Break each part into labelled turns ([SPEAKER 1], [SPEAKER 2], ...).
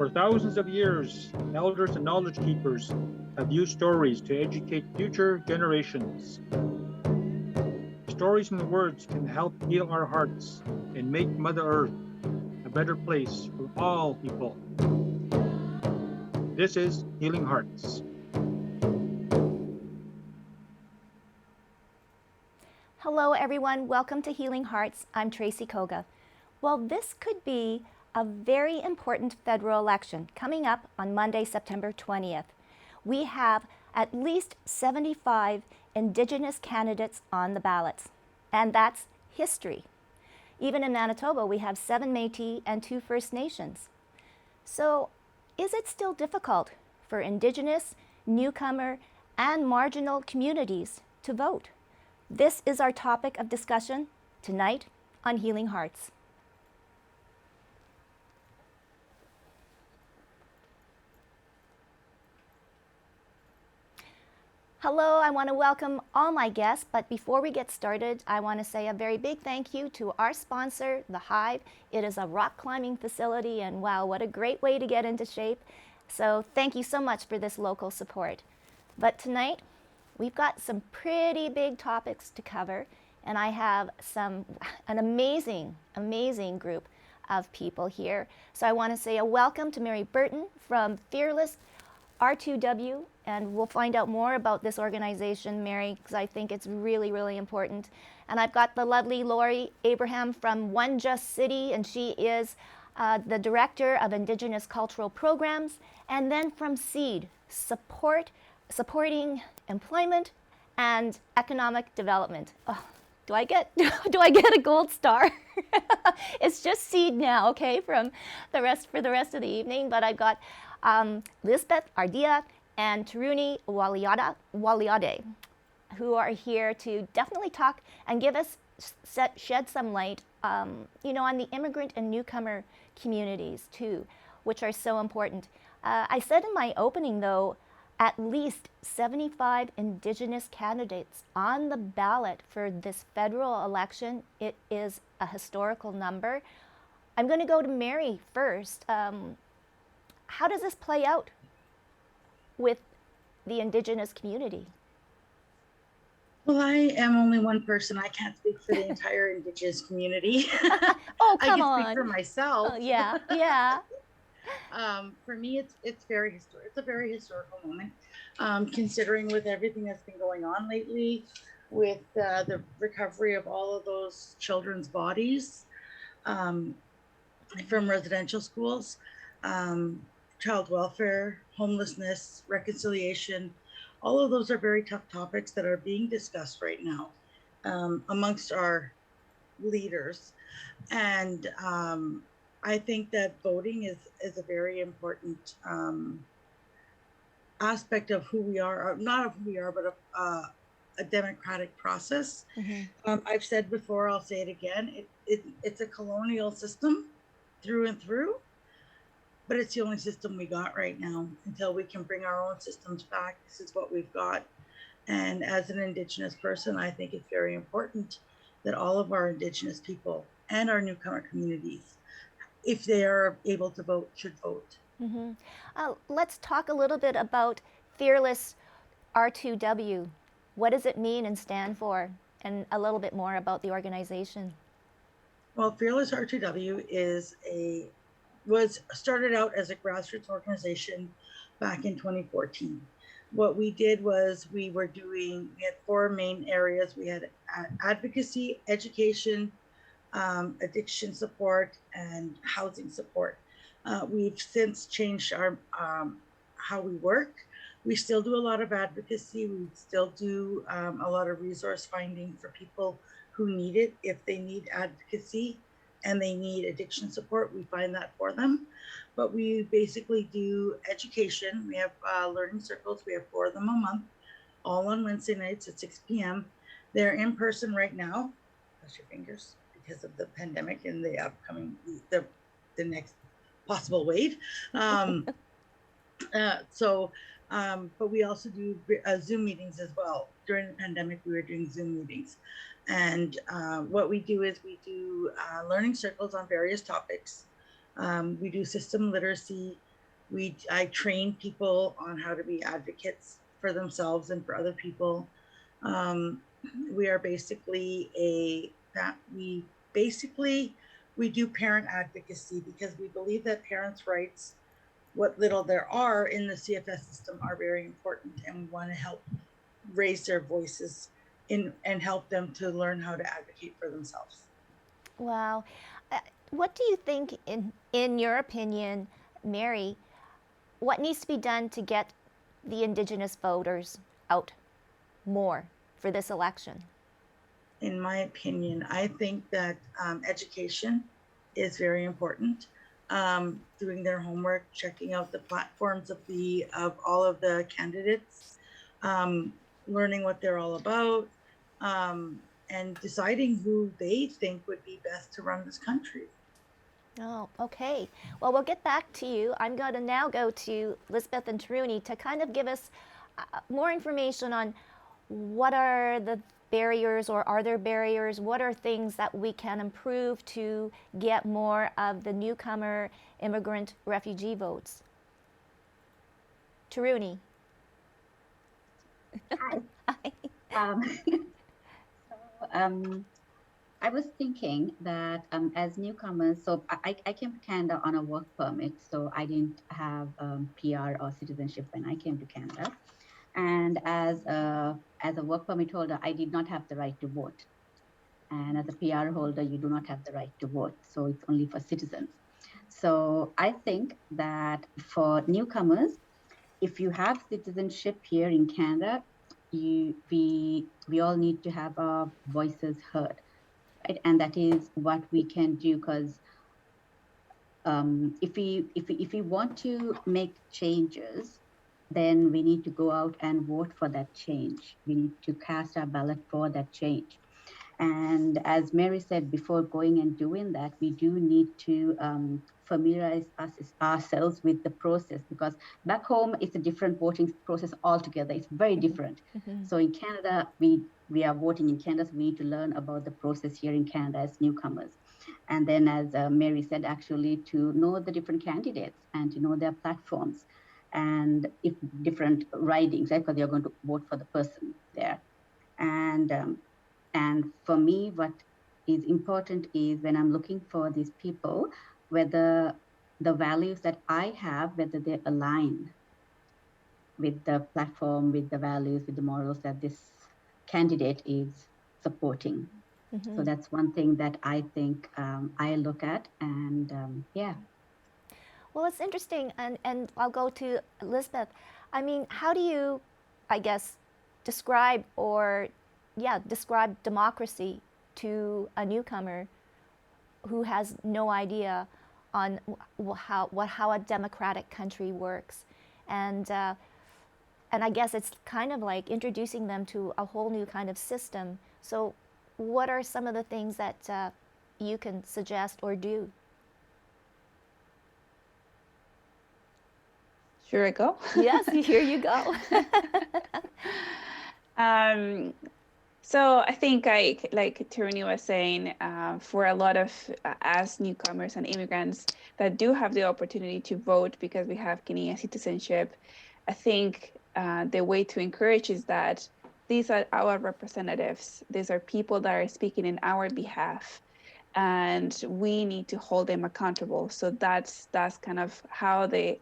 [SPEAKER 1] For thousands of years, elders and knowledge keepers have used stories to educate future generations. Stories and words can help heal our hearts and make Mother Earth a better place for all people. This is Healing Hearts.
[SPEAKER 2] Hello everyone, welcome to Healing Hearts. I'm Tracy Koga. Well, this could be a very important federal election coming up on Monday, September 20th. We have at least 75 Indigenous candidates on the ballots, and that's history. Even in Manitoba, we have 7 Métis and 2 First Nations. So, is it still difficult for Indigenous, newcomer, and marginal communities to vote? This is our topic of discussion tonight on Healing Hearts. Hello, I want to welcome all my guests, but before we get started, I want to say a very big thank you to our sponsor, The Hive. It is a rock climbing facility, and wow, what a great way to get into shape. So thank you so much for this local support. But tonight, we've got some pretty big topics to cover, and I have an amazing group of people here. So I want to say a welcome to Mary Burton from Fearless R2W, and we'll find out more about this organization, Mary, because I think it's really, really important. And I've got the lovely Lori Abraham from One Just City, and she is the Director of Indigenous Cultural Programs. And then from SEED, supporting employment and economic development. Oh, do I get a gold star? It's just SEED now, okay, for the rest of the evening. But I've got Lisbeth Ardia and Taruni Waliade, who are here to definitely talk and give us shed some light, on the immigrant and newcomer communities too, which are so important. I said in my opening, though, at least 75 Indigenous candidates on the ballot for this federal election. It is a historical number. I'm going to go to Mary first. How does this play out with the Indigenous community?
[SPEAKER 3] Well, I am only one person. I can't speak for the entire Indigenous community.
[SPEAKER 2] Oh, come on.
[SPEAKER 3] I can speak for myself.
[SPEAKER 2] Oh, yeah.
[SPEAKER 3] For me, it's very historic. It's a very historical moment, considering with everything that's been going on lately, with the recovery of all of those children's bodies from residential schools, child welfare, homelessness, reconciliation. All of those are very tough topics that are being discussed right now amongst our leaders. And I think that voting is a very important aspect of who we are, or not of who we are, but a democratic process. Mm-hmm. I've said before, I'll say it again, it's a colonial system through and through, but it's the only system we got right now. Until we can bring our own systems back, this is what we've got. And as an Indigenous person, I think it's very important that all of our Indigenous people and our newcomer communities, if they are able to vote, should vote.
[SPEAKER 2] Mm-hmm. Let's talk a little bit about Fearless R2W. What does it mean and stand for? And a little bit more about the organization.
[SPEAKER 3] Well, Fearless R2W was started out as a grassroots organization back in 2014. What we did was we had 4 main areas. We had advocacy, education, addiction support, and housing support. We've since changed our how we work. We still do a lot of advocacy. We still do a lot of resource finding for people who need it. If they need advocacy and they need addiction support, we find that for them. But we basically do education. We have learning circles. We have 4 of them a month, all on Wednesday nights at 6 p.m. They're in person right now. Cross your fingers, because of the pandemic and the upcoming, the next possible wave. But we also do Zoom meetings as well. During the pandemic, we were doing Zoom meetings. And what we do is we do learning circles on various topics. We do system literacy, I train people on how to be advocates for themselves and for other people. Um, we are basically we do parent advocacy because we believe that parents' rights, what little there are in the CFS system, are very important, and we want to help raise their voices and help them to learn how to advocate for themselves.
[SPEAKER 2] Wow. Uh, what do you think, in your opinion, Mary, what needs to be done to get the Indigenous voters out more for this election?
[SPEAKER 3] In my opinion, I think that education is very important. Doing their homework, checking out the platforms of all of the candidates, um, learning what they're all about, and deciding who they think would be best to run this country.
[SPEAKER 2] Oh, okay. Well, we'll get back to you. I'm going to now go to Lisbeth and Taruni to kind of give us more information on what are the barriers, or are there barriers? What are things that we can improve to get more of the newcomer, immigrant, refugee votes? Taruni.
[SPEAKER 4] Hi.
[SPEAKER 2] Hi.
[SPEAKER 4] So I was thinking that as newcomers, so I came to Canada on a work permit, so I didn't have PR or citizenship when I came to Canada. And as a work permit holder, I did not have the right to vote. And as a PR holder, you do not have the right to vote. So it's only for citizens. So I think that for newcomers, if you have citizenship here in Canada, we all need to have our voices heard, right? And that is what we can do, because if we want to make changes, then we need to go out and vote for that change. We need to cast our ballot for that change. And as Mary said, before going and doing that, we do need to familiarize ourselves with the process, because back home, it's a different voting process altogether. It's very different.
[SPEAKER 2] Mm-hmm.
[SPEAKER 4] So in Canada, we are voting in Canada, so we need to learn about the process here in Canada as newcomers. And then, as Mary said, actually to know the different candidates and to know their platforms and if different ridings, right? Because you're going to vote for the person there. And for me, what is important is when I'm looking for these people, whether the values that I have, whether they align with the platform, with the values, with the morals that this candidate is supporting.
[SPEAKER 2] Mm-hmm.
[SPEAKER 4] So that's one thing that I think I look at. And yeah.
[SPEAKER 2] Well, it's interesting, and I'll go to Elizabeth. I mean, how do you, I guess, describe describe democracy to a newcomer who has no idea on how a democratic country works, and I guess it's kind of like introducing them to a whole new kind of system. So, what are some of the things that you can suggest or do?
[SPEAKER 5] Sure, I go?
[SPEAKER 2] Yes, here you go.
[SPEAKER 5] So I think, like Taruni was saying, for a lot of as newcomers and immigrants that do have the opportunity to vote because we have Canadian citizenship, I think the way to encourage is that these are our representatives. These are people that are speaking in our behalf, and we need to hold them accountable. So that's kind of how the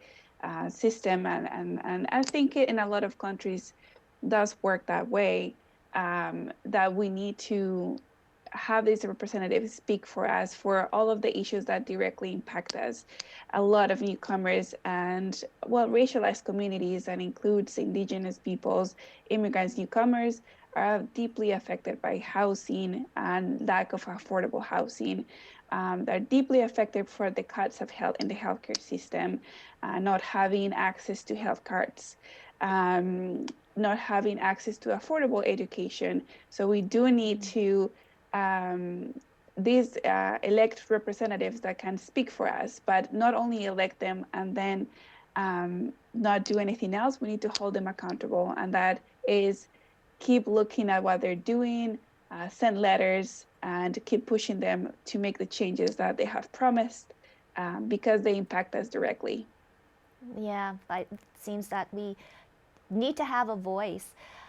[SPEAKER 5] system and I think in a lot of countries does work that way. That we need to have these representatives speak for us for all of the issues that directly impact us. A lot of newcomers and racialized communities, that includes Indigenous peoples, immigrants, newcomers, are deeply affected by housing and lack of affordable housing. They're deeply affected for the cuts of health in the healthcare system, not having access to health cards, not having access to affordable education. So we do need to these elect representatives that can speak for us, but not only elect them and then not do anything else. We need to hold them accountable, and that is keep looking at what they're doing, send letters, and keep pushing them to make the changes that they have promised, because they impact us directly.
[SPEAKER 2] Yeah, it seems that we need to have a voice.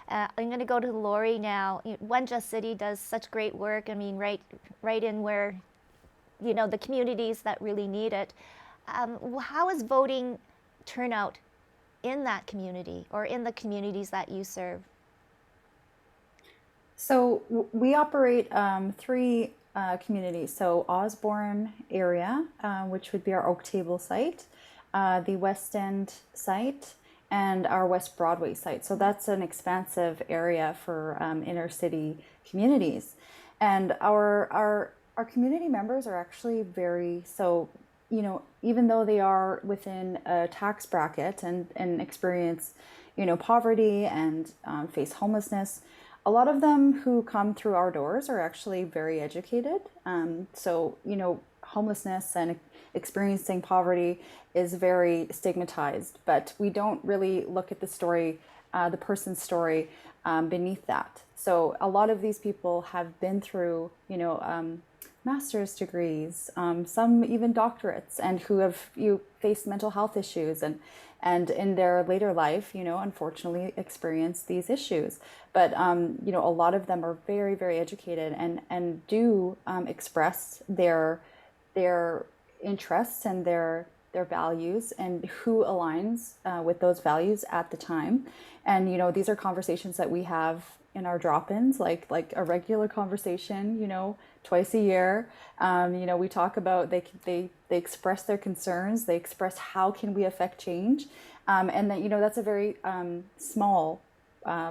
[SPEAKER 2] I'm going to go to Lori now. One Just City does such great work. I mean, right in where the communities that really need it. How is voting turnout in that community or in the communities that you serve?
[SPEAKER 6] So we operate three communities. So Osborne area, which would be our Oak Table site, the West End site, and our West Broadway site. So that's an expansive area for inner city communities. And our community members are actually even though they are within a tax bracket and experience, poverty and face homelessness, a lot of them who come through our doors are actually very educated. Homelessness and experiencing poverty is very stigmatized, but we don't really look at the story, the person's story beneath that. So a lot of these people have been through, master's degrees, some even doctorates, and who have faced mental health issues and in their later life, unfortunately experienced these issues. But a lot of them are very, very educated and do express their interests and their values and who aligns with those values at the time. And these are conversations that we have in our drop-ins, like a regular conversation, twice a year. We talk about they express their concerns, they express how can we affect change, and that that's a very small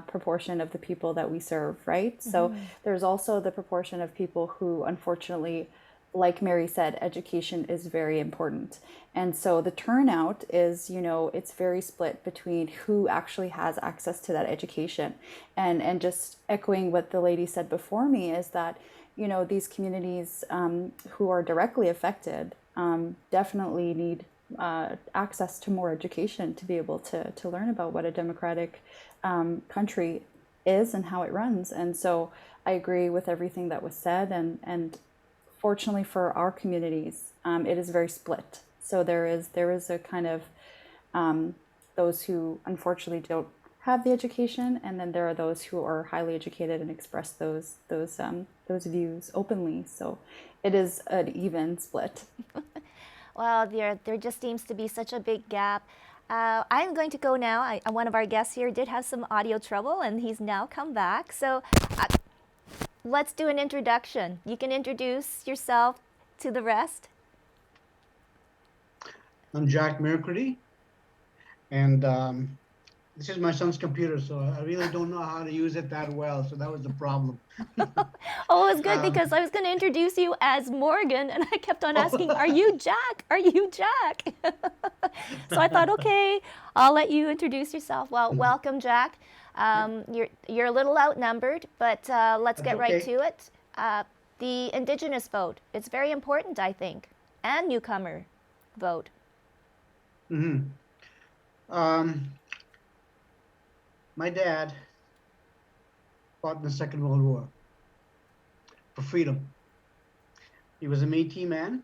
[SPEAKER 6] proportion of the people that we serve, right? Mm-hmm. So there's also the proportion of people who, unfortunately, like Mary said, education is very important. And so the turnout is, it's very split between who actually has access to that education. And just echoing what the lady said before me is that, these communities who are directly affected definitely need access to more education to be able to learn about what a democratic country is and how it runs. And so I agree with everything that was said, and fortunately for our communities, it is very split. So there is a kind of those who unfortunately don't have the education, and then there are those who are highly educated and express those views openly. So it is an even split.
[SPEAKER 2] Well, there just seems to be such a big gap. I'm going to go now. One of our guests here did have some audio trouble, and he's now come back. So let's do an introduction. You can introduce yourself to the rest.
[SPEAKER 7] I'm Jack Mercury, and this is my son's computer, so I really don't know how to use it that well, so that was the problem.
[SPEAKER 2] Oh, it was good because I was going to introduce you as Morgan, and I kept on asking, are you Jack? Are you Jack? So I thought, okay, I'll let you introduce yourself. Well, welcome, Jack. You're a little outnumbered, but let's get right to it. The Indigenous vote, it's very important, I think, and Newcomer vote.
[SPEAKER 7] Mm-hmm. My dad fought in the Second World War for freedom. He was a Métis man.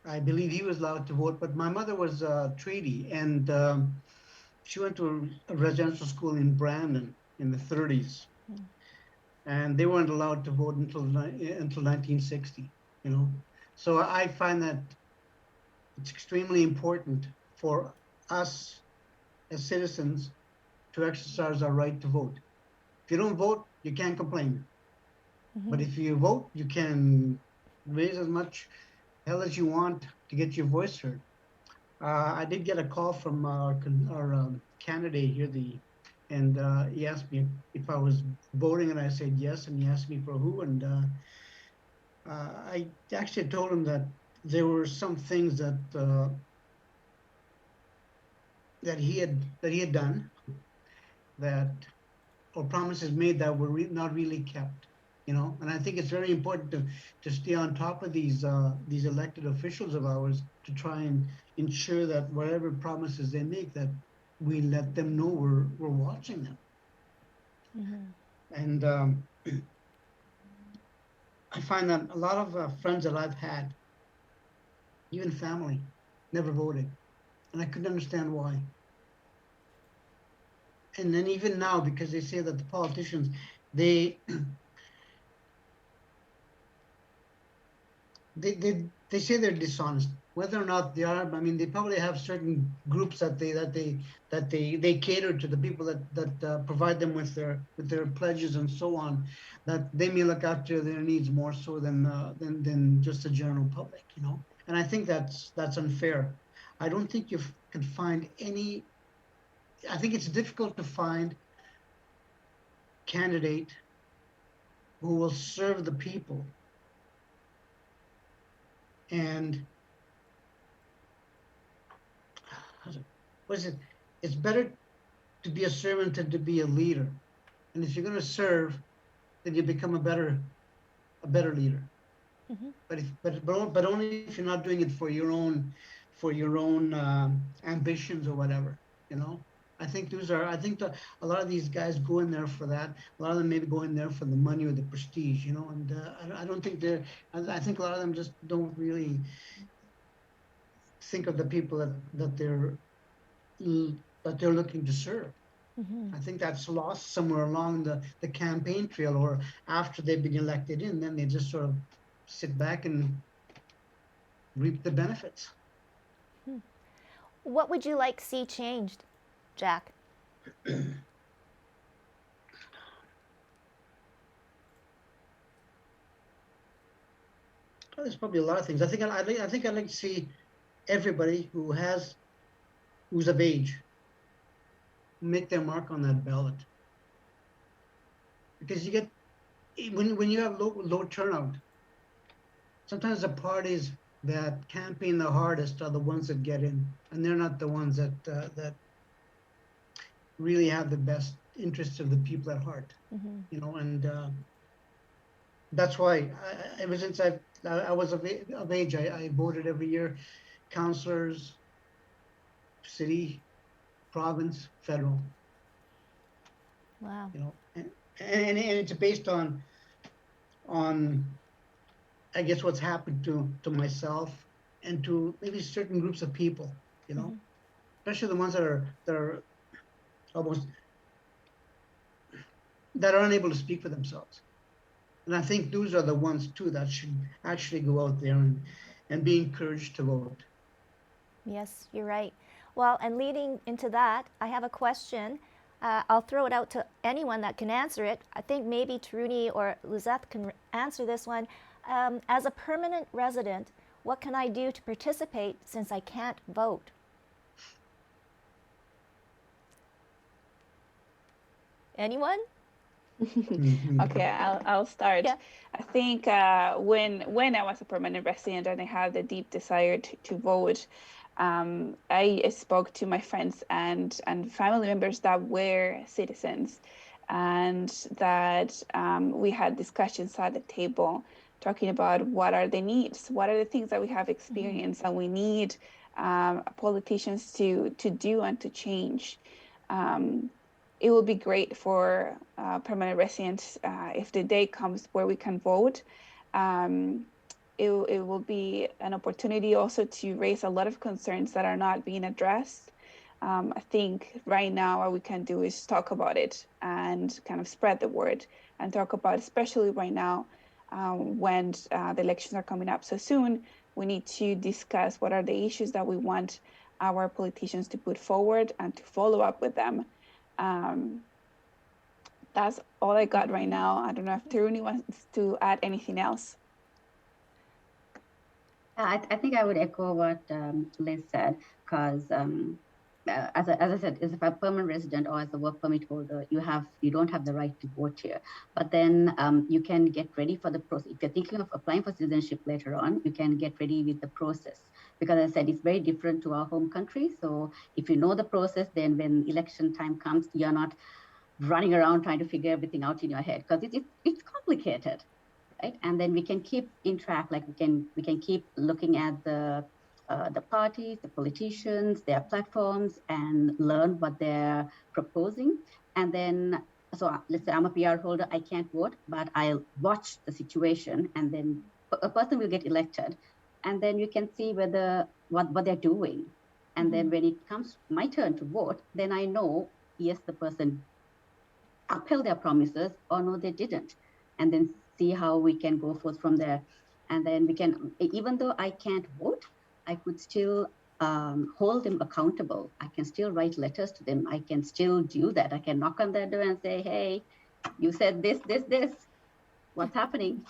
[SPEAKER 7] I believe he was allowed to vote, but my mother was a treaty, and she went to a residential school in Brandon in the 30s, and they weren't allowed to vote until 1960. So I find that it's extremely important for us as citizens to exercise our right to vote. If you don't vote, you can't complain. Mm-hmm. But if you vote, you can raise as much hell as you want to get your voice heard. I did get a call from our candidate here, and he asked me if I was voting, and I said yes, and he asked me for who, and I actually told him that there were some things that he had done, or promises made that were not really kept, and I think it's very important to stay on top of these elected officials of ours to try and ensure that whatever promises they make, that we let them know we're watching them. Mm-hmm. And I find that a lot of friends that I've had, even family, never voted. and I couldn't understand why. And then even now, because they say that the politicians, they they say they're dishonest. Whether or not they are, I mean, they probably have certain groups that they cater to, the people that provide them with their pledges and so on, that they may look after their needs more so than just the general public, you know. And I think that's unfair. I don't think you can find any. I think it's difficult to find candidate who will serve the people and what is it? It's better to be a servant than to be a leader. And if you're going to serve, then you become a better leader.
[SPEAKER 2] Mm-hmm.
[SPEAKER 7] But only if you're not doing it for your own ambitions or whatever. You know, I think a lot of these guys go in there for that. A lot of them maybe go in there for the money or the prestige. You know, and I don't think they're. I think a lot of them just don't really think of the people that they're looking to serve.
[SPEAKER 2] Mm-hmm.
[SPEAKER 7] I think that's lost somewhere along the campaign trail, or after they've been elected in, then they just sort of sit back and reap the benefits.
[SPEAKER 2] What would you like to see changed, Jack?
[SPEAKER 7] Well, there's probably a lot of things. I think I'd like to see everybody who's of age make their mark on that ballot, because you get when you have low turnout, sometimes the parties that campaign the hardest are the ones that get in, and they're not the ones that really have the best interests of the people at heart.
[SPEAKER 2] Mm-hmm.
[SPEAKER 7] You know, and that's why ever since I was of age, I voted every year, councillors, city, province, federal.
[SPEAKER 2] Wow.
[SPEAKER 7] You know, and it's based on I guess what's happened to myself and to maybe certain groups of people. You know,
[SPEAKER 2] Mm-hmm.
[SPEAKER 7] especially the ones that are almost that are unable to speak for themselves. And I think those are the ones too that should actually go out there and be encouraged to vote.
[SPEAKER 2] Yes, you're right. Well, and leading into that, I have a question. I'll throw it out to anyone that can answer it. I think maybe Taruni or Lizeth can answer this one. As a permanent resident, what can I do to participate since I can't vote? Anyone?
[SPEAKER 5] Okay, I'll start.
[SPEAKER 2] Yeah.
[SPEAKER 5] I think when I was a permanent resident and I had the deep desire to vote, I spoke to my friends and family members that were citizens, and that we had discussions at the table talking about what are the needs, what are the things that we have experienced and we need politicians to do and to change. It will be great for permanent residents if the day comes where we can vote. It will be an opportunity also to raise a lot of concerns that are not being addressed. I think right now what we can do is talk about it and kind of spread the word and talk about, especially right now when the elections are coming up so soon, we need to discuss what are the issues that we want our politicians to put forward and to follow up with them. That's all I got right now. I don't know if Taruni wants to add anything else.
[SPEAKER 4] I think I would echo what Liz said, because as I said, as a permanent resident or as a work permit holder, you don't have the right to vote here. But then you can get ready for the process. If you're thinking of applying for citizenship later on, you can get ready with the process. Because as I said, it's very different to our home country. So if you know the process, then when election time comes, you're not running around trying to figure everything out in your head, because it's complicated. Right? And then we can keep in track, like we can keep looking at the parties, the politicians, their platforms, and learn what they're proposing. And then, so let's say I'm a PR holder, I can't vote, but I'll watch the situation, and then a person will get elected, and then you can see what they're doing. And then when it comes my turn to vote, then I know, yes, the person upheld their promises, or no, they didn't. And then see how we can go forth from there. And then we can, even though I can't vote, I could still hold them accountable. I can still write letters to them. I can still do that. I can knock on their door and say, hey, you said this, this, this. What's happening?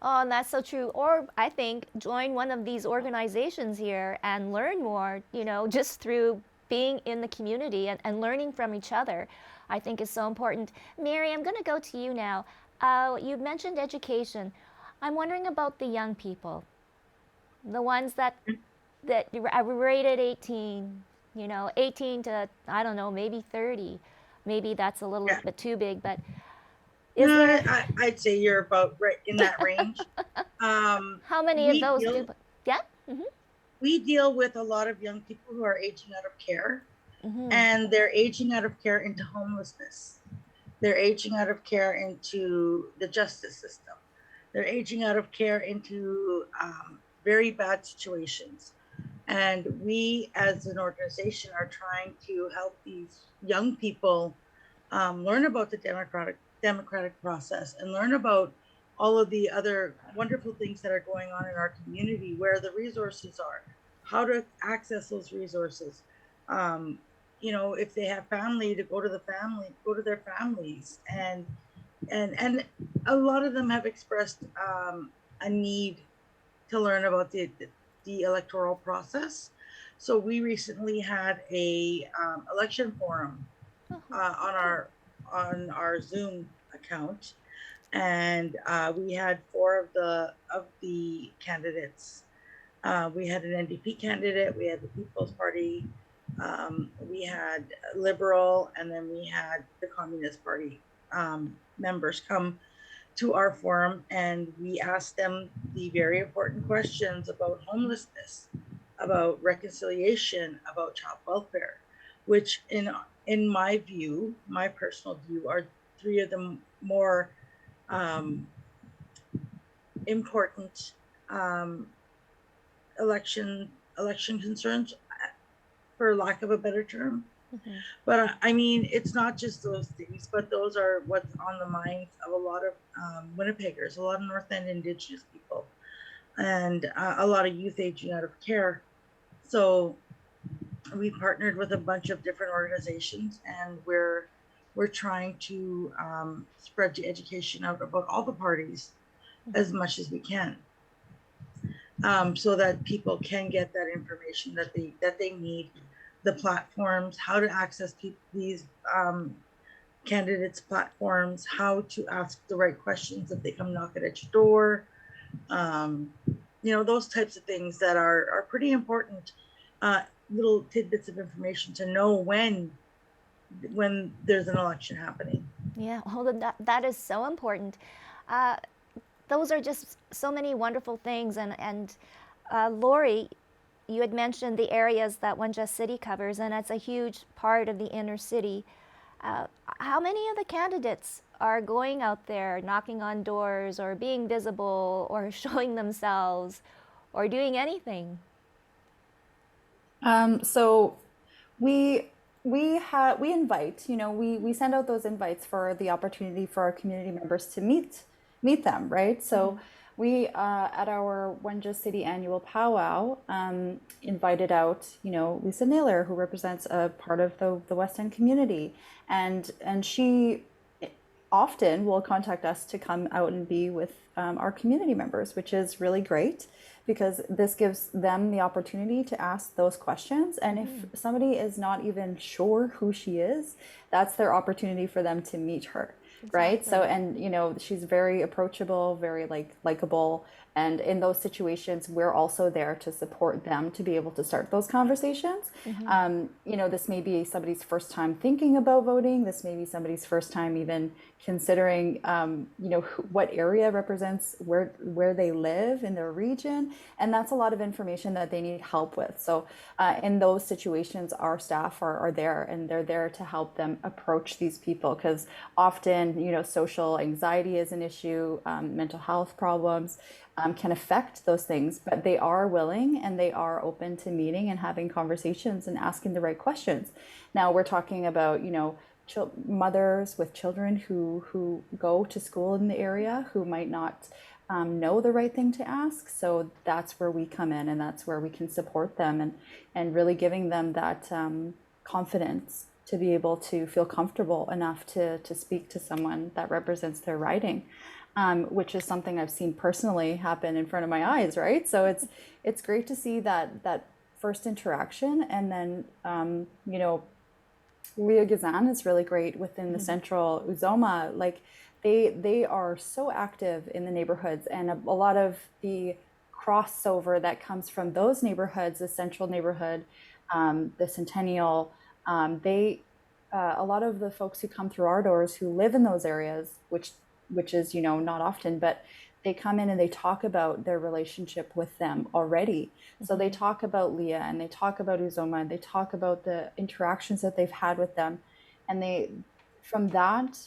[SPEAKER 2] Oh, and that's so true. Or I think join one of these organizations here and learn more, just through being in the community and learning from each other, I think is so important. Mary, I'm going to go to you now. You mentioned education. I'm wondering about the young people, the ones that are rated 18, 18 to, I don't know, maybe 30. Maybe that's a little bit too big, but is
[SPEAKER 3] No,
[SPEAKER 2] there...
[SPEAKER 3] I'd say you're about right in that range.
[SPEAKER 2] How many of those do... Yeah?
[SPEAKER 3] We deal with a lot of young people who are aging out of care, and they're aging out of care into homelessness. They're aging out of care into the justice system. They're aging out of care into very bad situations. And we, as an organization, are trying to help these young people learn about the democratic process and learn about all of the other wonderful things that are going on in our community, where the resources are, how to access those resources. If they have family, to go to their families, and a lot of them have expressed a need to learn about the electoral process. So we recently had a election forum on our Zoom account, and we had four of the candidates. We had an NDP candidate, we had the People's Party, we had Liberal, and then we had the Communist Party members come to our forum, and we asked them the very important questions about homelessness, about reconciliation, about child welfare, which in my view, my personal view, are three of the more important election concerns, for lack of a better term. But I mean, it's not just those things, but those are what's on the minds of a lot of Winnipeggers, a lot of North End Indigenous people, and a lot of youth aging out of care. So we partnered with a bunch of different organizations, and we're trying to spread the education out about all the parties as much as we can, so that people can get that information that they need, the platforms, how to access these candidates' platforms, how to ask the right questions if they come knocking at your door, those types of things that are pretty important, little tidbits of information to know when there's an election happening.
[SPEAKER 2] Yeah, that is so important. Those are just so many wonderful things. And Lori, you had mentioned the areas that One Just City covers, and that's a huge part of the inner city. How many of the candidates are going out there knocking on doors or being visible or showing themselves or doing anything?
[SPEAKER 6] So we invite, we send out those invites for the opportunity for our community members to meet them, right? So we, at our One Just City annual powwow, invited out, Lisa Naylor, who represents a part of the West End community, and she often will contact us to come out and be with our community members, which is really great, because this gives them the opportunity to ask those questions. And if somebody is not even sure who she is, that's their opportunity for them to meet her. Exactly. Right? So, and she's very approachable, very likable. And in those situations, we're also there to support them to be able to start those conversations. This may be somebody's first time thinking about voting. This may be somebody's first time even considering, what area represents where they live in their region. And that's a lot of information that they need help with. So in those situations, our staff are there, and they're there to help them approach these people, because often, social anxiety is an issue, mental health problems. can affect those things, but they are willing and they are open to meeting and having conversations and asking the right questions. Now we're talking about, mothers with children who go to school in the area who might not know the right thing to ask. So that's where we come in, and that's where we can support them and really giving them that confidence to be able to feel comfortable enough to speak to someone that represents their riding. Which is something I've seen personally happen in front of my eyes, right? So it's great to see that first interaction, and then Leah Gazan is really great within the central Uzoma. Like they are so active in the neighborhoods, and a lot of the crossover that comes from those neighborhoods, the central neighborhood, the Centennial, a lot of the folks who come through our doors who live in those areas, which is, not often, but they come in and they talk about their relationship with them already. So they talk about Leah, and they talk about Uzoma, and they talk about the interactions that they've had with them. And from that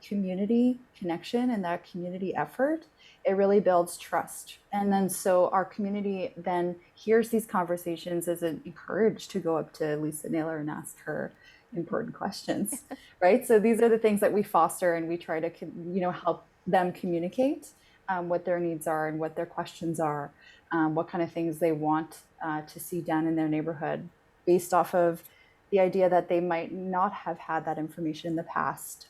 [SPEAKER 6] community connection and that community effort, it really builds trust. And then so our community then hears these conversations, is encouraged to go up to Lisa Naylor and ask her important questions, right? So these are the things that we foster, and we try to, help them communicate what their needs are and what their questions are, what kind of things they want to see done in their neighborhood, based off of the idea that they might not have had that information in the past,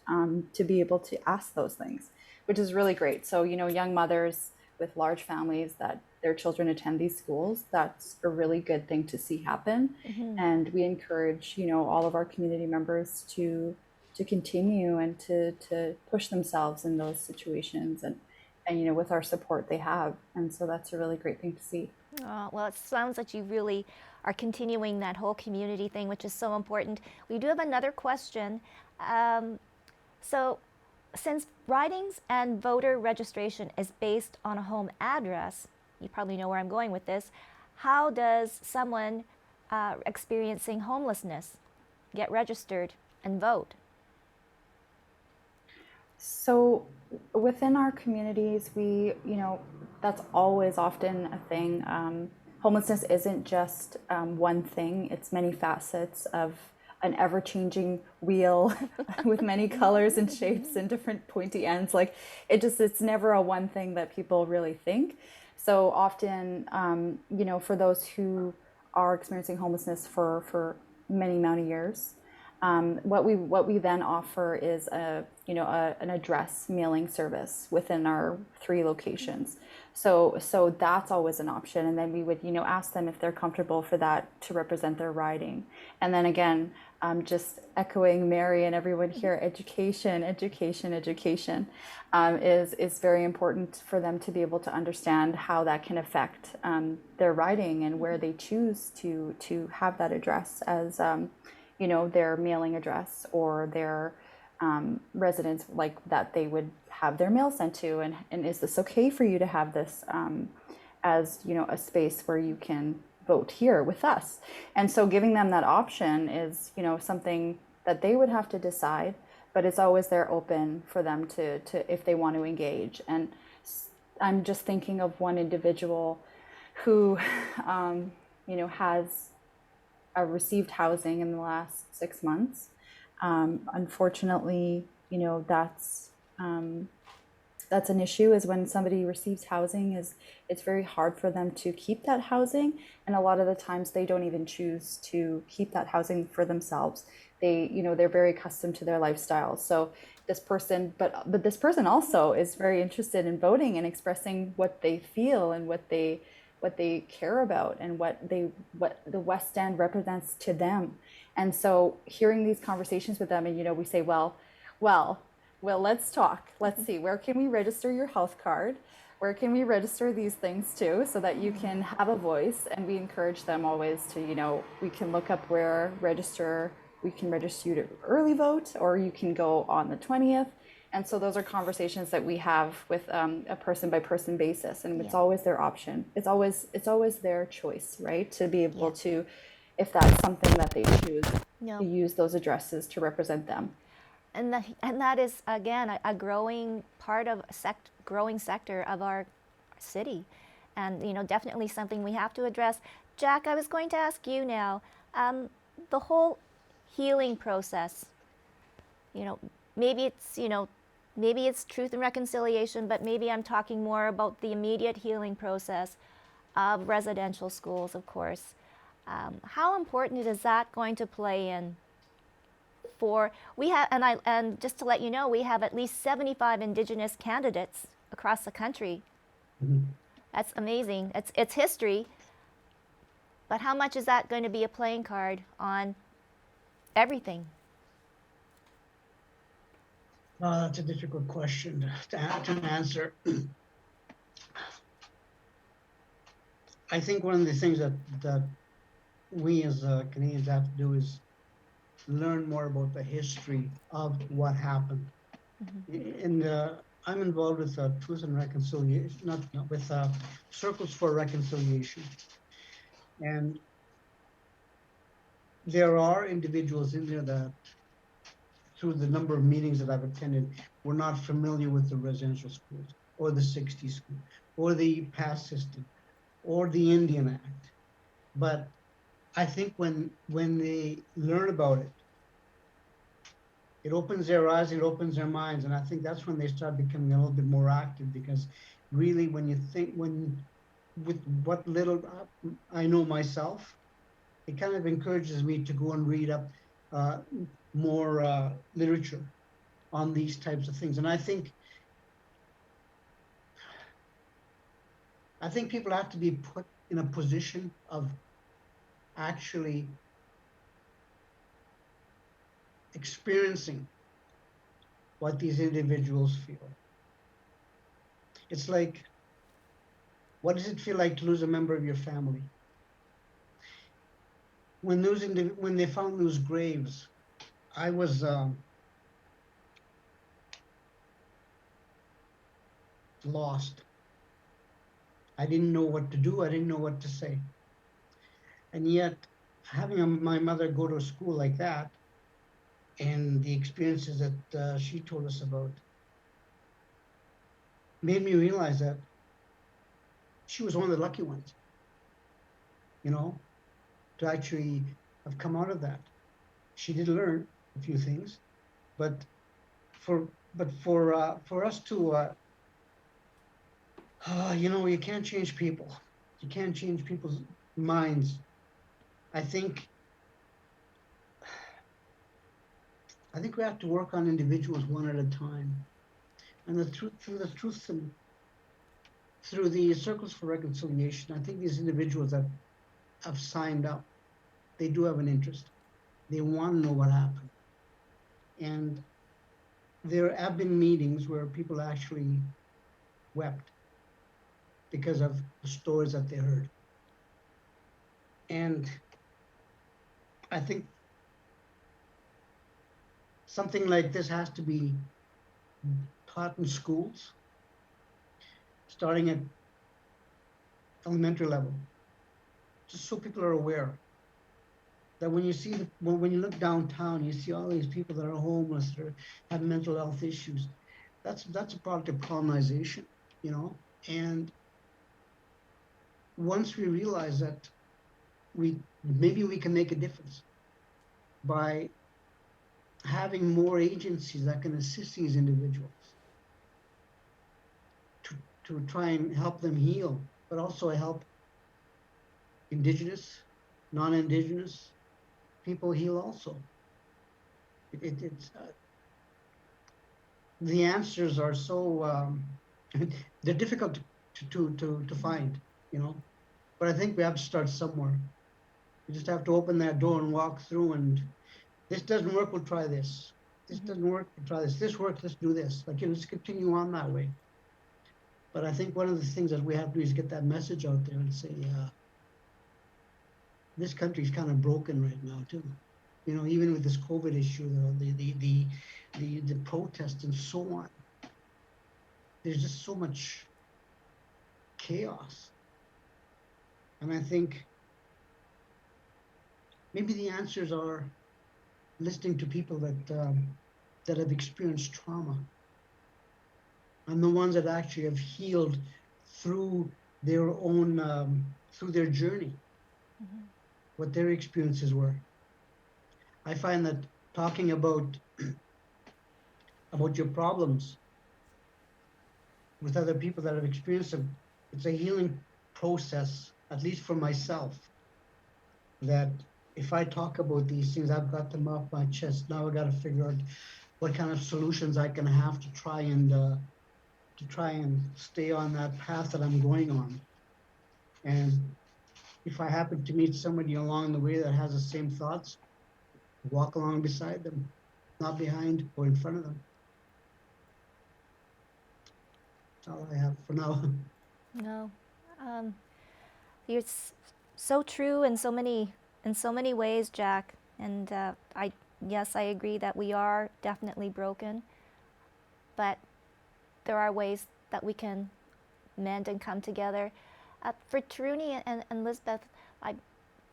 [SPEAKER 6] to be able to ask those things, which is really great. So, young mothers with large families that their children attend these schools, that's a really good thing to see happen. And we encourage, all of our community members to continue and to push themselves in those situations, and with our support they have. And so that's a really great thing to see.
[SPEAKER 2] Well, it sounds like you really are continuing that whole community thing, which is so important. We do have another question. So since ridings and voter registration is based on a home address, you probably know where I'm going with this, how does someone experiencing homelessness get registered and vote?
[SPEAKER 6] So within our communities, we, that's always often a thing. Homelessness isn't just one thing, it's many facets of an ever-changing wheel with many colors and shapes and different pointy ends. Like it's never a one thing that people really think. So often, for those who are experiencing homelessness for many amount of years, what we then offer is an address mailing service within our 3 locations. So that's always an option, and then we would ask them if they're comfortable for that to represent their riding. And then again, just echoing Mary and everyone here, education is very important for them to be able to understand how that can affect their riding, and where they choose to have that address as their mailing address, or their residence, like that they would have their mail sent to, and is this okay for you to have this as a space where you can vote here with us? And so giving them that option is something that they would have to decide, but it's always there open for them to if they want to engage. And I'm just thinking of one individual who has received housing in the last 6 months. Unfortunately, that's an issue, is when somebody receives housing, it's very hard for them to keep that housing. And a lot of the times they don't even choose to keep that housing for themselves. They're very accustomed to their lifestyle. So this person, but this person also is very interested in voting and expressing what they feel and what they care about, and what the West End represents to them. And so hearing these conversations with them, and we say, well, let's talk. Let's see, where can we register your health card? Where can we register these things too, so that you can have a voice? And we encourage them always to, we can look up where we can register you to early vote, or you can go on the 20th. And so those are conversations that we have with a person by person basis, and it's always their option. It's always their choice, right? To be able to, if that's something that they choose, to use those addresses to represent them.
[SPEAKER 2] And that is again a growing part of growing sector of our city, and definitely something we have to address. Jack, I was going to ask you now, the whole healing process. Maybe it's truth and reconciliation, but maybe I'm talking more about the immediate healing process of residential schools, of course. How important is that going to play in? And just to let you know, we have at least 75 Indigenous candidates across the country.
[SPEAKER 7] Mhm.
[SPEAKER 2] That's amazing. It's history. But how much is that going to be a playing card on everything?
[SPEAKER 7] That's a difficult question to answer. I think one of the things that we as Canadians have to do is learn more about the history of what happened. And I'm involved with Truth and Reconciliation, not with Circles for Reconciliation. And there are individuals in there that, through the number of meetings that I've attended, were not familiar with the residential schools or the 60s school or the PASS system or the Indian Act. But I think when they learn about it, it opens their eyes, it opens their minds, and I think that's when they start becoming a little bit more active. Because really, with what little I know myself, it kind of encourages me to go and read up more literature on these types of things. And I think people have to be put in a position of actually experiencing what these individuals feel. It's like, what does it feel like to lose a member of your family? When they found those graves, I was lost. I didn't know what to do. I didn't know what to say. And yet, having my mother go to a school like that, and the experiences that she told us about, made me realize that she was one of the lucky ones, to actually have come out of that. She did learn a few things, but for us to, you can't change people. You can't change people's minds. I think we have to work on individuals one at a time. And through the Circles for Reconciliation, I think these individuals that have signed up, they do have an interest. They want to know what happened. And there have been meetings where people actually wept because of the stories that they heard. And I think something like this has to be taught in schools, starting at elementary level, just so people are aware that when you look downtown, you see all these people that are homeless, that have mental health issues. That's a product of colonization, And once we realize that maybe we can make a difference by having more agencies that can assist these individuals to try and help them heal, but also help Indigenous, non-Indigenous people heal also. The answers are so they're difficult to find, But I think we have to start somewhere. We just have to open that door and walk through. And this doesn't work, we'll try this. This doesn't work, we'll try this. This works, let's do this. Let's continue on that way. But I think one of the things that we have to do is get that message out there and say, this country's kind of broken right now too. Even with this COVID issue, the protests and so on. There's just so much chaos. And I think maybe the answers are listening to people that have experienced trauma, and the ones that actually have healed through their own, through their journey, what their experiences were. I find that talking about your problems with other people that have experienced them, it's a healing process, at least for myself, that if I talk about these things, I've got them off my chest. Now I got to figure out what kind of solutions I can have to try and stay on that path that I'm going on. And if I happen to meet somebody along the way that has the same thoughts, walk along beside them, not behind or in front of them. That's all I have for now.
[SPEAKER 2] No, you're so true in so many ways, Jack. And yes, I agree that we are definitely broken, but there are ways that we can mend and come together. For Taruni and Lisbeth, I'm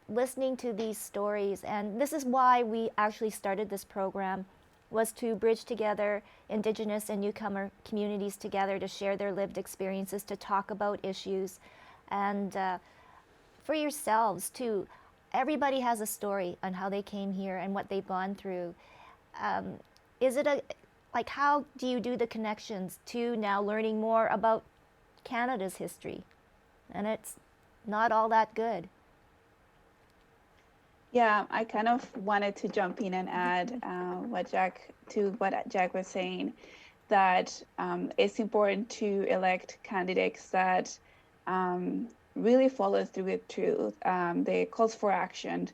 [SPEAKER 2] listening to these stories, and this is why we actually started this program, was to bridge together Indigenous and newcomer communities together to share their lived experiences, to talk about issues, and for yourselves too. Everybody has a story on how they came here and what they've gone through. Is it like, how do you do the connections to now learning more about Canada's history? And it's not all that good.
[SPEAKER 5] Yeah, I kind of wanted to jump in and add what Jack was saying, that it's important to elect candidates that really follow through with truth. The calls for action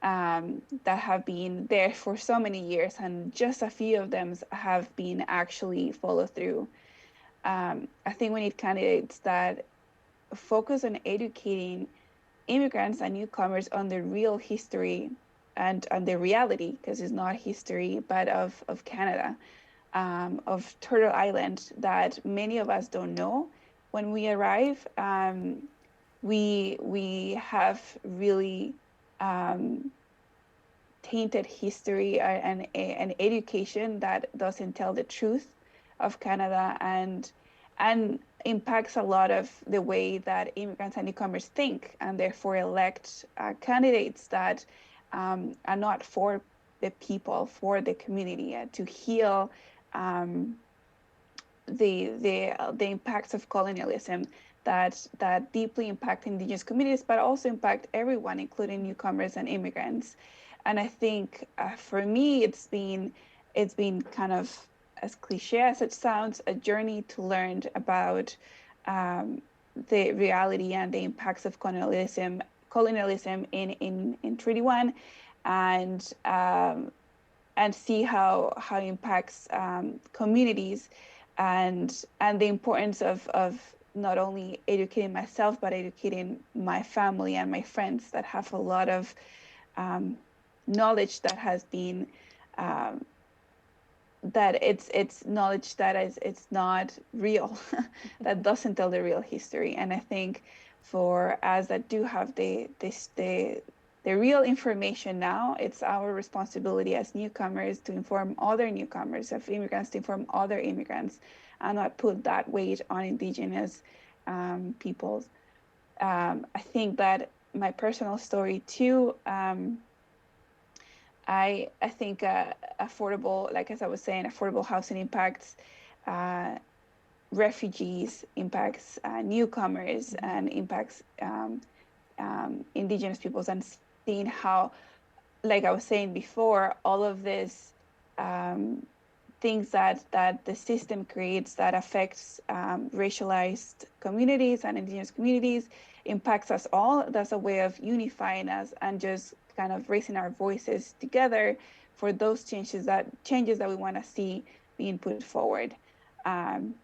[SPEAKER 5] that have been there for so many years, and just a few of them have been actually followed through. I think we need candidates that focus on educating immigrants and newcomers on the real history and the reality, because it's not history, but of Canada, of Turtle Island, that many of us don't know. When we arrive, we have really tainted history and education that doesn't tell the truth of Canada, and impacts a lot of the way that immigrants and newcomers think, and therefore elect candidates that are not for the people, for the community, to heal the impacts of colonialism that deeply impact Indigenous communities, but also impact everyone, including newcomers and immigrants. And I think for me, it's been kind of, as cliche as it sounds, a journey to learn about the reality and the impacts of colonialism in Treaty 1, and see how it impacts communities, and the importance of not only educating myself, but educating my family and my friends that have a lot of knowledge that has been that it's knowledge that it's not real, that doesn't tell the real history. And I think for us that do have the real information now, it's our responsibility as newcomers to inform other newcomers, of immigrants to inform other immigrants, and not put that weight on Indigenous peoples. I think that my personal story too, I think affordable, like as I was saying, affordable housing impacts refugees, impacts newcomers, and impacts Indigenous peoples, and seeing how, like I was saying before, all of this things that the system creates that affects racialized communities and Indigenous communities impacts us all. That's a way of unifying us and just kind of raising our voices together for those changes that we want to see being put forward. I'm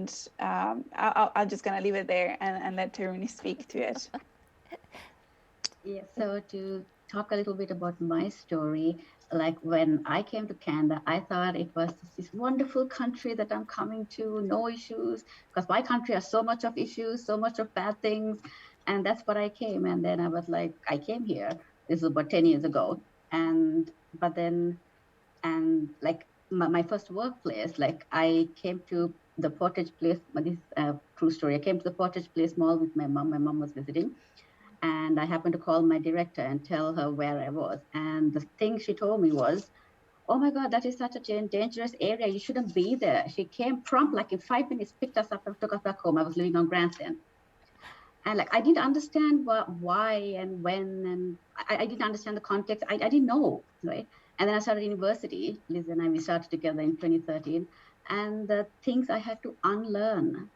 [SPEAKER 5] just gonna leave it there and let Taruni speak to it.
[SPEAKER 4] Yeah, so to talk a little bit about my story, like when I came to Canada, I thought it was this wonderful country that I'm coming to, no issues, because my country has so much of issues, so much of bad things. And that's what I came. And then I was like, I came here, this is about 10 years ago. But then like my first workplace, like I came to the Portage Place, this true story. I came to the Portage Place Mall with my mom. My mom was visiting, and I happened to call my director and tell her where I was. And the thing she told me was, "Oh my God, that is such a dangerous area. You shouldn't be there." She came prompt, like in 5 minutes, picked us up and took us back home. I was living on Grandstand. And like, I didn't understand why and when, and I didn't understand the context. I didn't know, right? And then I started university. Liz and I, we started together in 2013. And the things I had to unlearn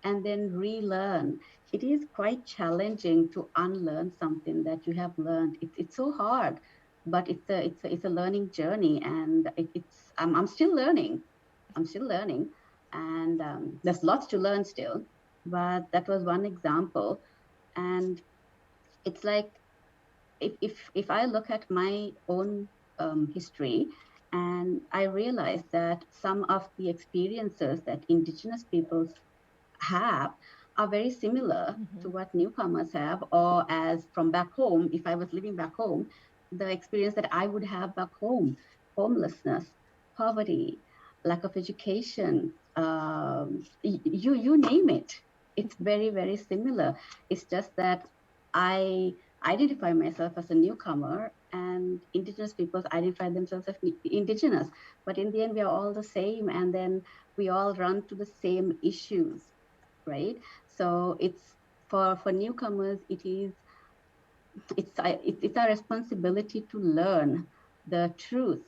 [SPEAKER 4] and then relearn. It is quite challenging to unlearn something that you have learned. It's so hard, but it's a learning journey, and I'm still learning. I'm still learning, and there's lots to learn still. But that was one example, and it's like if I look at my own history, and I realize that some of the experiences that Indigenous peoples have are very similar to what newcomers have, or as from back home, if I was living back home, the experience that I would have back home: homelessness, poverty, lack of education, you name it. It's very, very similar. It's just that I identify myself as a newcomer, and Indigenous peoples identify themselves as Indigenous. But in the end, we are all the same, and then we all run to the same issues, right? So it's for newcomers, it's our responsibility to learn the truth.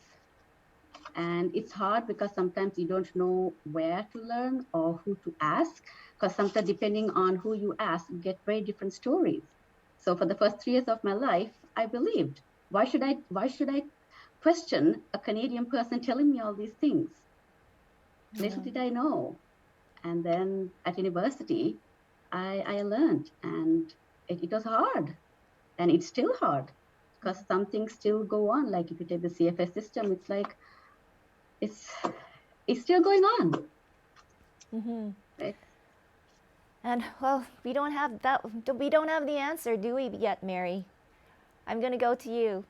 [SPEAKER 4] And it's hard because sometimes you don't know where to learn or who to ask, because sometimes depending on who you ask, you get very different stories. So for the first 3 years of my life, I believed, why should I question a Canadian person telling me all these things? Little did I know. And then at university, I learned, and it was hard, and it's still hard because some things still go on. Like if you take the CFS system, it's like it's still going on. Right?
[SPEAKER 2] And well, we don't have that. We don't have the answer, do we yet, Mary? I'm going to go to you.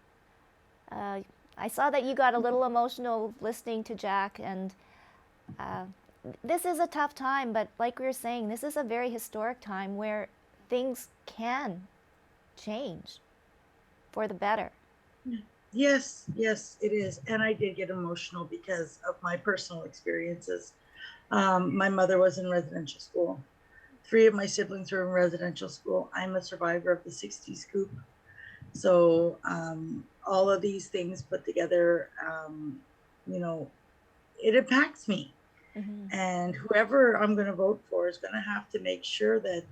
[SPEAKER 2] I saw that you got a little emotional listening to Jack, and this is a tough time, but like we were saying, this is a very historic time where things can change for the better.
[SPEAKER 3] Yes, it is. And I did get emotional because of my personal experiences. My mother was in residential school. 3 of my siblings were in residential school. I'm a survivor of the 60s coup. So all of these things put together, it impacts me. And whoever I'm going to vote for is going to have to make sure that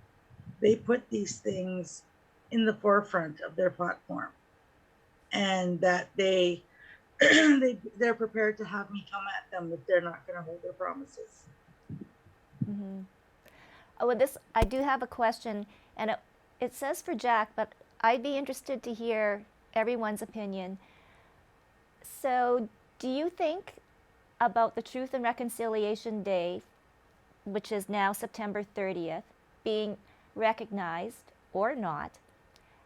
[SPEAKER 3] they put these things in the forefront of their platform, and that they're prepared to have me come at them if they're not going to hold their promises.
[SPEAKER 2] Oh, I do have a question, and it says for Jack, but I'd be interested to hear everyone's opinion. So, do you think about the Truth and Reconciliation Day, which is now September 30th, being recognized or not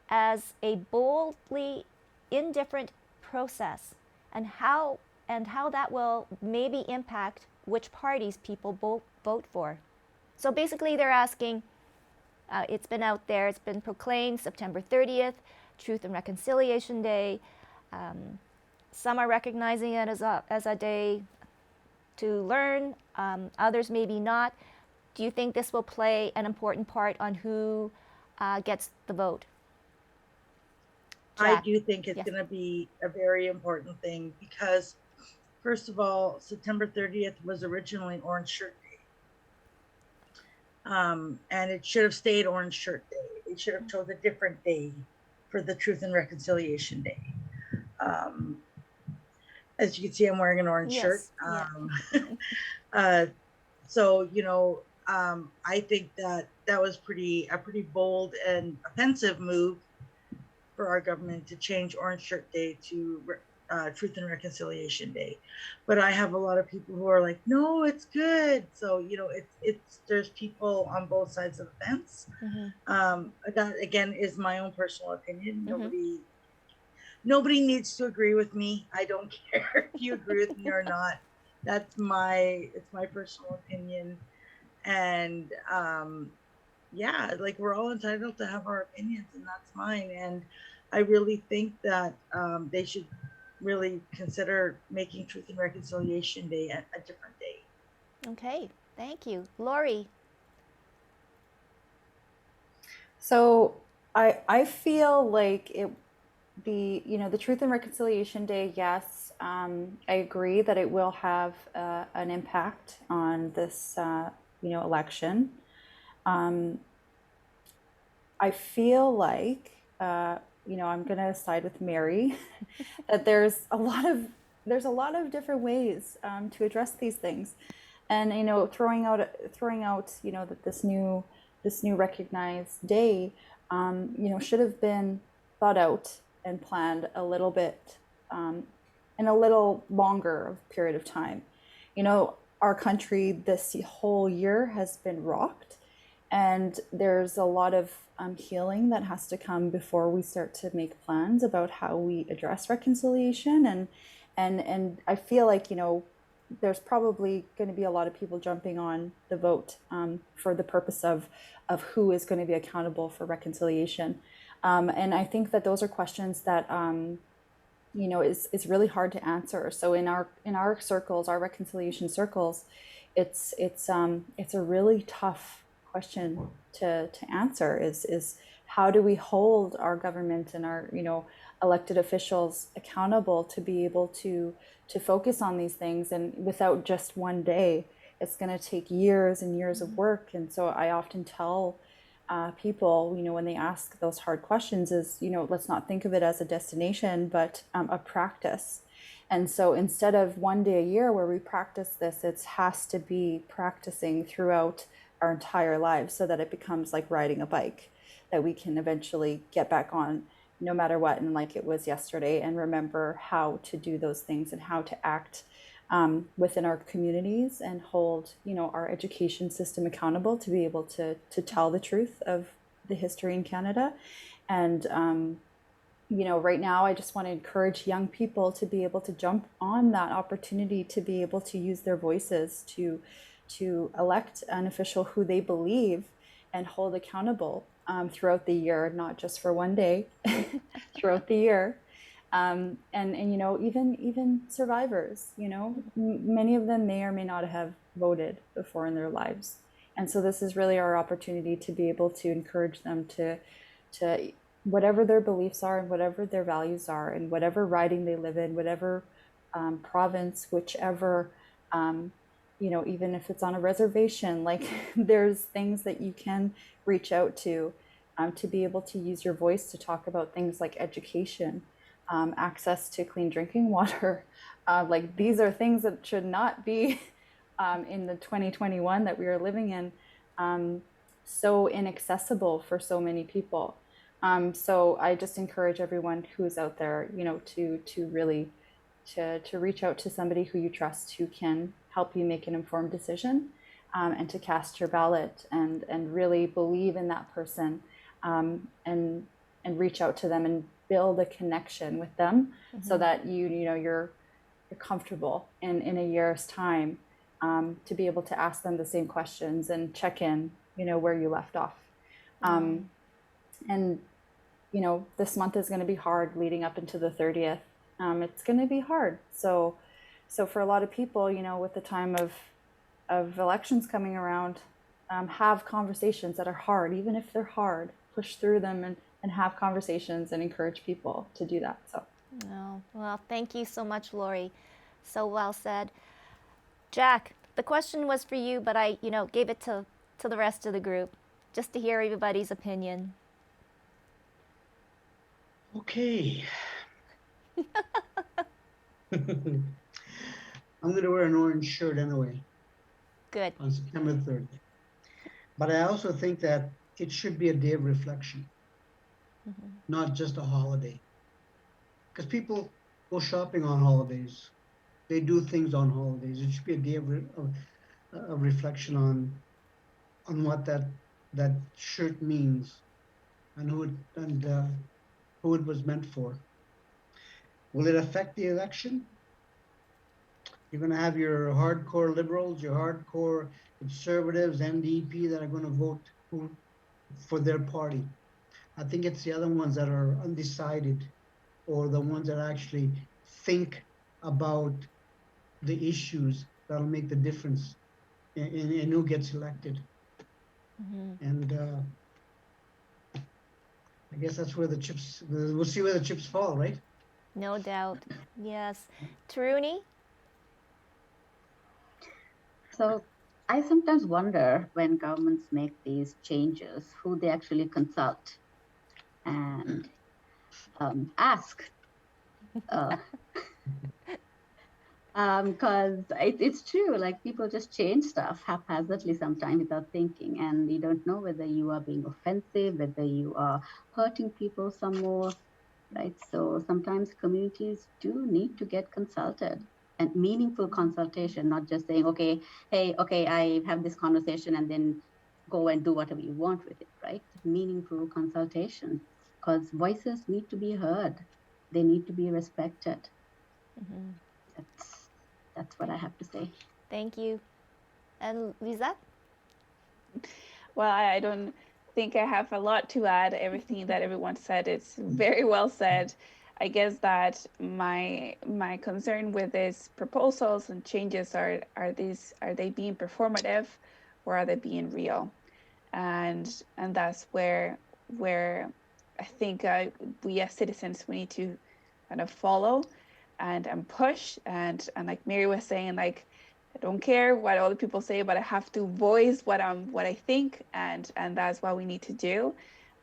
[SPEAKER 2] as a boldly indifferent process, and how that will maybe impact which parties people vote for? So basically they're asking, it's been out there, it's been proclaimed September 30th, Truth and Reconciliation Day. Some are recognizing it as a day to learn, others maybe not. Do you think this will play an important part on who gets the vote?
[SPEAKER 3] Jack?
[SPEAKER 2] Jack.
[SPEAKER 3] I do think it's going to be a very important thing because, first of all, September 30th was originally Orange Shirt Day. And it should have stayed Orange Shirt Day. They should have chosen a different day for the Truth and Reconciliation Day. As you can see, I'm wearing an orange shirt. So, I think that was a pretty bold and offensive move for our government to change Orange Shirt Day to Truth and Reconciliation Day. But I have a lot of people who are like, no, it's good. So, there's people on both sides of the fence. That again is my own personal opinion. Nobody needs to agree with me. I don't care if you agree with me or not. That's my personal opinion. And yeah, like we're all entitled to have our opinions, and that's mine. And I really think that they should really consider making Truth and Reconciliation Day a different day.
[SPEAKER 2] Okay, thank you. Lori.
[SPEAKER 6] So I feel like it the the Truth and Reconciliation Day. Yes, I agree that it will have an impact on this election. Um, I feel like I'm gonna side with Mary that there's a lot of different ways to address these things, and throwing out that this new recognized day should have been thought out and planned a little bit in a little longer period of time. Our country this whole year has been rocked, and there's a lot of healing that has to come before we start to make plans about how we address reconciliation. And I feel like there's probably going to be a lot of people jumping on the vote for the purpose of who is going to be accountable for reconciliation. And I think that those are questions that is really hard to answer. So in our circles, our reconciliation circles, it's a really tough question to answer. Is how do we hold our government and our elected officials accountable to be able to focus on these things, and without just one day, it's going to take years and years of work. And so I often tell people, when they ask those hard questions, is, let's not think of it as a destination, but a practice. And so instead of one day a year where we practice this, it has to be practicing throughout our entire lives, so that it becomes like riding a bike that we can eventually get back on no matter what, and like it was yesterday, and remember how to do those things and how to act within our communities, and hold our education system accountable to be able to tell the truth of the history in Canada. And right now, I just want to encourage young people to be able to jump on that opportunity to be able to use their voices to elect an official who they believe and hold accountable throughout the year, not just for one day, throughout the year. And even survivors, many of them may or may not have voted before in their lives. And so this is really our opportunity to be able to encourage them to whatever their beliefs are and whatever their values are, and whatever riding they live in, whatever province, whichever, even if it's on a reservation, like there's things that you can reach out to be able to use your voice to talk about things like education, access to clean drinking water. Like these are things that should not be in the 2021 that we are living in, so inaccessible for so many people. So I just encourage everyone who's out there, to really to reach out to somebody who you trust, who can help you make an informed decision, and to cast your ballot, and really believe in that person, and reach out to them and build a connection with them, so that you're comfortable in a year's time, to be able to ask them the same questions and check in, where you left off. And this month is going to be hard leading up into the 30th. It's going to be hard. So for a lot of people, with the time of elections coming around, have conversations that are hard, even if they're hard, push through them, and have conversations and encourage people to do that. So.
[SPEAKER 2] Oh, well, thank you so much, Lori. So well said. Jack, the question was for you, but I, gave it to the rest of the group, just to hear everybody's opinion.
[SPEAKER 7] Okay. I'm going to wear an orange shirt anyway.
[SPEAKER 2] Good.
[SPEAKER 7] On September 3rd. But I also think that it should be a day of reflection, not just a holiday. Because people go shopping on holidays. They do things on holidays. It should be a day of reflection on what that shirt means, and who it was meant for. Will it affect the election? You're going to have your hardcore liberals, your hardcore conservatives, NDP that are going to vote for their party. I think it's the other ones that are undecided, or the ones that actually think about the issues that'll make the difference in who gets elected. And I guess that's where we'll see where the chips fall, right?
[SPEAKER 2] No doubt. Yes. Taruni?
[SPEAKER 4] So I sometimes wonder when governments make these changes, who they actually consult and ask. Because it's true, like people just change stuff haphazardly sometimes without thinking, and you don't know whether you are being offensive, whether you are hurting people some more, right? So sometimes communities do need to get consulted, and meaningful consultation, not just saying, okay, hey, okay, I have this conversation and then go and do whatever you want with it, right? Meaningful consultation, because voices need to be heard. They need to be respected. That's what I have to say.
[SPEAKER 2] Thank you. And Lisa?
[SPEAKER 5] Well, I don't think I have a lot to add. Everything that everyone said, it's very well said. I guess that my concern with these proposals and changes are they being performative, or are they being real? And that's where I think we as citizens, we need to kind of follow and push, and like Mary was saying, like, I don't care what other people say, but I have to voice what I think, and that's what we need to do.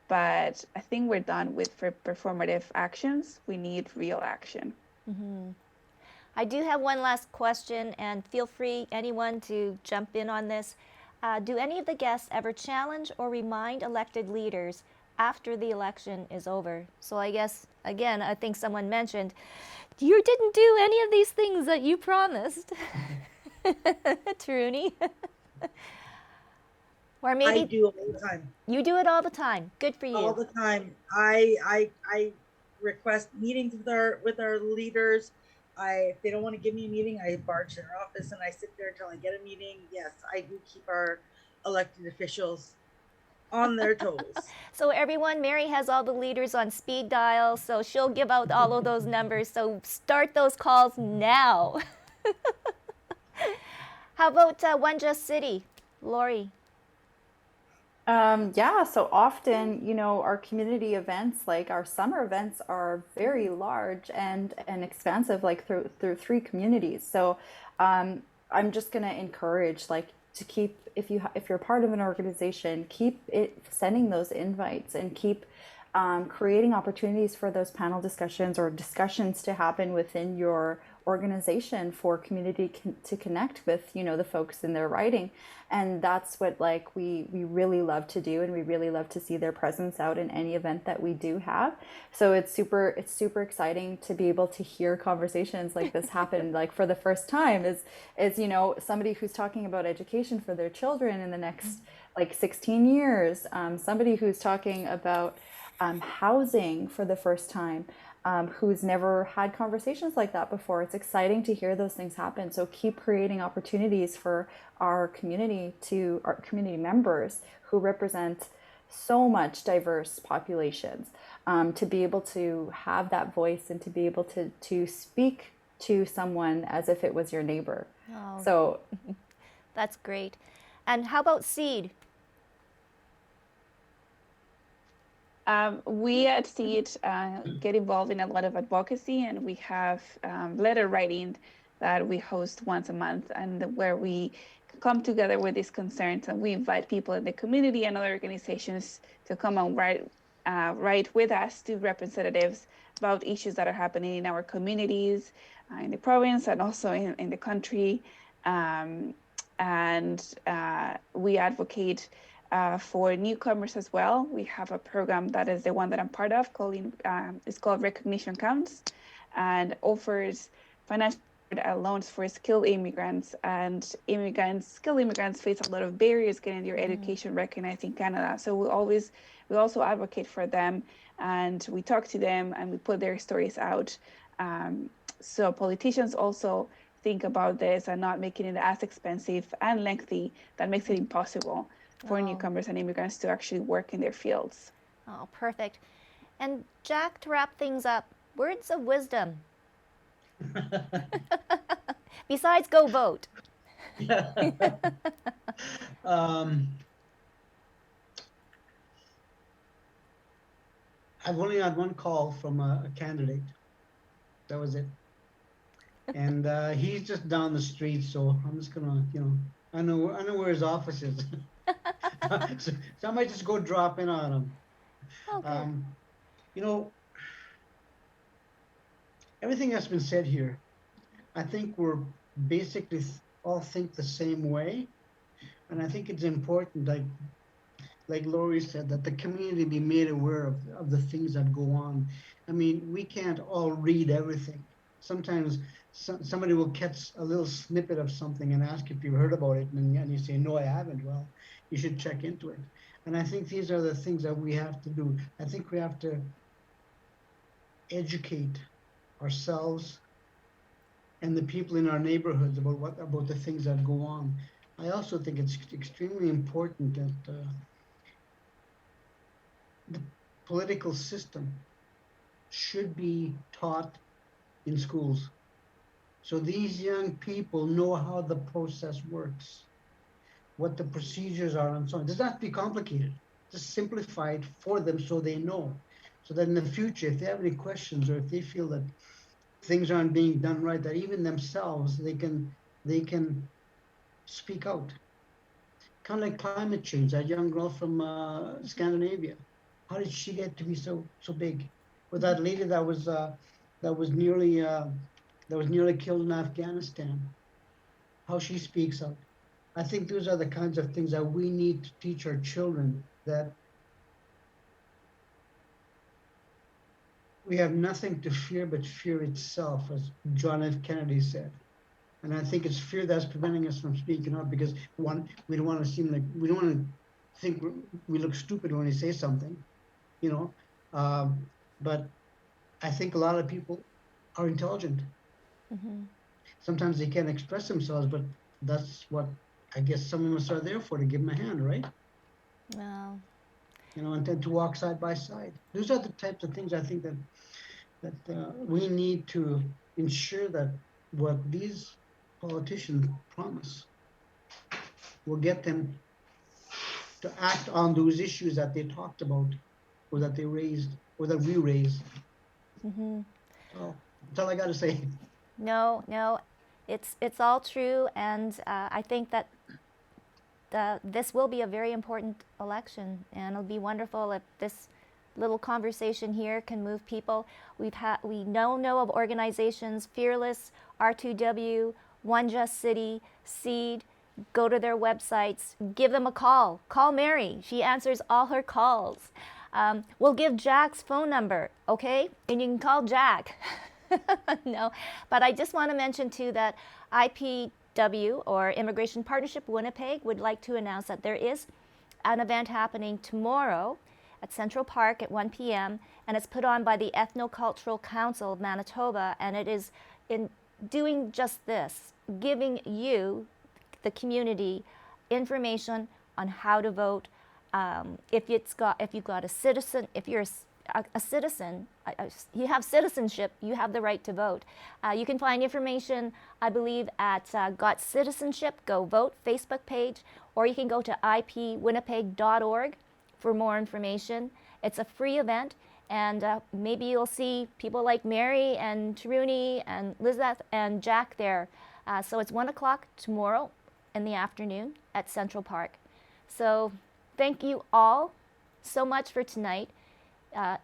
[SPEAKER 5] But I think we're done with performative actions. We need real action.
[SPEAKER 2] I do have one last question, and feel free, anyone, to jump in on this. Do any of the guests ever challenge or remind elected leaders after the election is over? So I guess, again, I think someone mentioned, you didn't do any of these things that you promised. Taruni? Or maybe
[SPEAKER 3] I do all the time.
[SPEAKER 2] You do it all the time. Good for you.
[SPEAKER 3] All the time. I request meetings with our leaders. If they don't want to give me a meeting, I barge to their office and I sit there until I get a meeting. Yes, I do keep our elected officials on their toes.
[SPEAKER 2] So everyone, Mary has all the leaders on speed dial, so she'll give out all of those numbers. So start those calls now. How about One Just City? Lori?
[SPEAKER 6] Yeah, so often, our community events, like our summer events, are very large and expansive, like through 3 communities. So I'm just gonna encourage, like, to keep, if you're part of an organization, keep sending those invites, and keep creating opportunities for those panel discussions or discussions to happen within your organization for community to connect with, the folks in their writing. And that's what, like, we really love to do, and we really love to see their presence out in any event that we do have. So it's super exciting to be able to hear conversations like this happen like for the first time, is somebody who's talking about education for their children in the next like 16 years, somebody who's talking about housing for the first time, who's never had conversations like that before. It's exciting to hear those things happen. So keep creating opportunities for our community members who represent so much diverse populations, to be able to have that voice and to be able to speak to someone as if it was your neighbor.
[SPEAKER 2] Oh,
[SPEAKER 6] So
[SPEAKER 2] that's great. And how about Seed?
[SPEAKER 5] We at Seed get involved in a lot of advocacy, and we have letter writing that we host once a month, and where we come together with these concerns, and we invite people in the community and other organizations to come and write with us, to representatives, about issues that are happening in our communities, in the province, and also in the country. We advocate for newcomers as well. We have a program that is the one that I'm part of, it's called Recognition Counts, and offers financial loans for skilled immigrants. And skilled immigrants face a lot of barriers getting their education recognized in Canada. So we also advocate for them, and we talk to them, and we put their stories out. So politicians also think about this and not making it as expensive and lengthy that makes it impossible for
[SPEAKER 2] Oh.
[SPEAKER 5] newcomers and immigrants to actually work in their fields.
[SPEAKER 2] Oh, perfect. And Jack, to wrap things up, words of wisdom. Besides, go vote.
[SPEAKER 7] Yeah. I've only had one call from a candidate. That was it. And he's just down the street, so I'm just gonna, I know where his office is. So I might just go drop in on him.
[SPEAKER 2] Oh, good.
[SPEAKER 7] You know, everything that's been said here, I think we're basically all think the same way, and I think it's important, like Lori said, that the community be made aware of the things that go on. I mean, we can't all read everything. Sometimes somebody will catch a little snippet of something and ask if you've heard about it, and you say, no, I haven't. Well, you should check into it. And I think these are the things that we have to do. I think we have to educate ourselves and the people in our neighborhoods about the things that go on. I also think it's extremely important that the political system should be taught in schools, so these young people know how the process works, what the procedures are, and so on. It doesn't have to be complicated. Just simplify it for them so they know. So that in the future, if they have any questions or if they feel that things aren't being done right, that even themselves they can speak out. Kind of like climate change. That young girl from Scandinavia, how did she get to be so big? Or that lady that was nearly killed in Afghanistan, how she speaks out. I think those are the kinds of things that we need to teach our children, that we have nothing to fear but fear itself, as John F. Kennedy said. And I think it's fear that's preventing us from speaking up, because one, we don't want to seem like, we don't want to think we look stupid when we say something, you know. But I think a lot of people are intelligent. Sometimes they can't express themselves, but that's what I guess some of us are there for, to give them a hand, right?
[SPEAKER 2] No.
[SPEAKER 7] And then to walk side by side. Those are the types of things I think that we need to ensure that what these politicians promise will get them to act on those issues that they talked about, or that they raised, or that we raised. So that's all I got to say.
[SPEAKER 2] No, it's all true, and I think that this will be a very important election, and it'll be wonderful if this little conversation here can move people. We know of organizations, Fearless, R2W, One Just City, Seed. Go to their websites, give them a call. Call Mary. She answers all her calls. We'll give Jack's phone number, okay? And you can call Jack. No, but I just want to mention too that IPW, or Immigration Partnership Winnipeg, would like to announce that there is an event happening tomorrow at Central Park at 1 p.m. and it's put on by the Ethnocultural Council of Manitoba, and it is in doing just this, giving you, the community, information on how to vote. If you've got a citizen, if you're a citizen, you have citizenship, you have the right to vote. You can find information, I believe, at Got Citizenship, Go Vote Facebook page, or you can go to ipwinnipeg.org for more information. It's a free event, and maybe you'll see people like Mary and Taruni and Lizeth and Jack there. So it's 1 o'clock tomorrow in the afternoon at Central Park. So thank you all so much for tonight.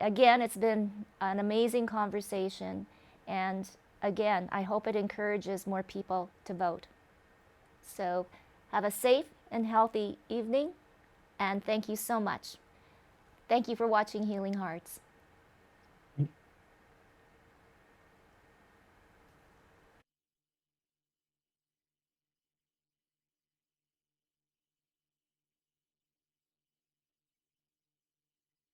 [SPEAKER 2] Again, it's been an amazing conversation, and again, I hope it encourages more people to vote. So have a safe and healthy evening, and thank you so much. Thank you for watching Healing Hearts.